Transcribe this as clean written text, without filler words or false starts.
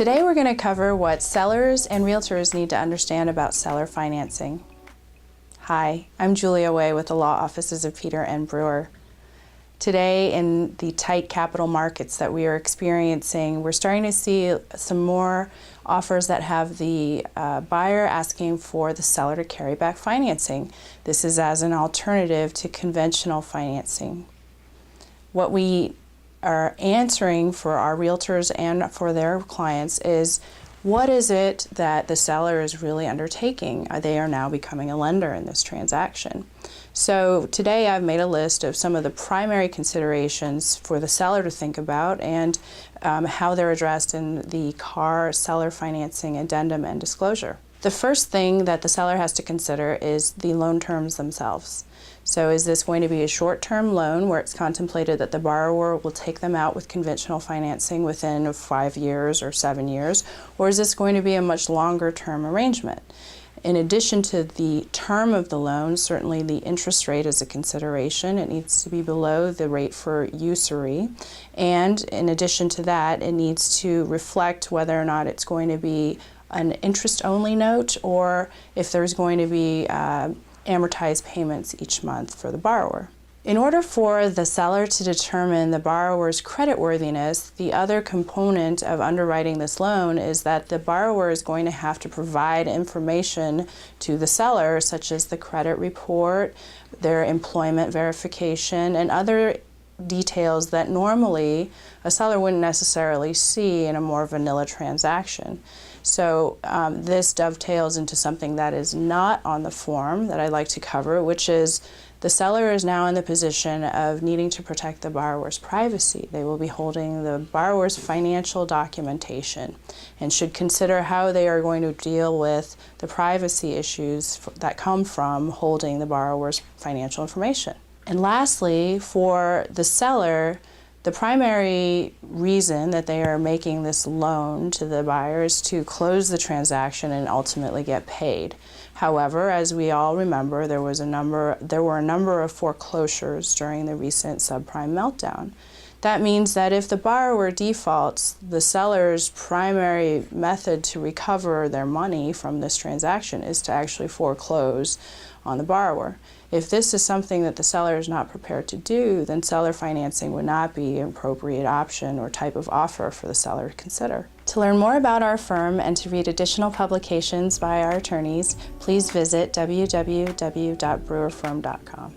Today we're going to cover what sellers and realtors need to understand about seller financing. Hi, I'm Julia Way with the law offices of Peter and Brewer. Today, in the tight capital markets that we are experiencing, we're starting to see some more offers that have the buyer asking for the seller to carry back financing. This is as an alternative to conventional financing. What we are answering for our realtors and for their clients is, what is it that the seller is really undertaking? They are now becoming a lender in this transaction. So today I've made a list of some of the primary considerations for the seller to think about and how they're addressed in the car seller financing addendum and disclosure. The first thing that the seller has to consider is the loan terms themselves. So is this going to be a short-term loan where it's contemplated that the borrower will take them out with conventional financing within 5 years or 7 years, or is this going to be a much longer-term arrangement? In addition to the term of the loan, certainly the interest rate is a consideration. It needs to be below the rate for usury. And in addition to that, it needs to reflect whether or not it's going to be an interest-only note or if there's going to be amortized payments each month for the borrower. In order for the seller to determine the borrower's creditworthiness, the other component of underwriting this loan is that the borrower is going to have to provide information to the seller, such as the credit report, their employment verification, and other details that normally a seller wouldn't necessarily see in a more vanilla transaction. So this dovetails into something that is not on the form that I'd like to cover, which is the seller is now in the position of needing to protect the borrower's privacy. They will be holding the borrower's financial documentation and should consider how they are going to deal with the privacy issues that come from holding the borrower's financial information. And lastly, for the seller, the primary reason that they are making this loan to the buyer is to close the transaction and ultimately get paid. However, as we all remember, there were a number of foreclosures during the recent subprime meltdown. That means that if the borrower defaults, the seller's primary method to recover their money from this transaction is to actually foreclose on the borrower. If this is something that the seller is not prepared to do, then seller financing would not be an appropriate option or type of offer for the seller to consider. To learn more about our firm and to read additional publications by our attorneys, please visit www.brewerfirm.com.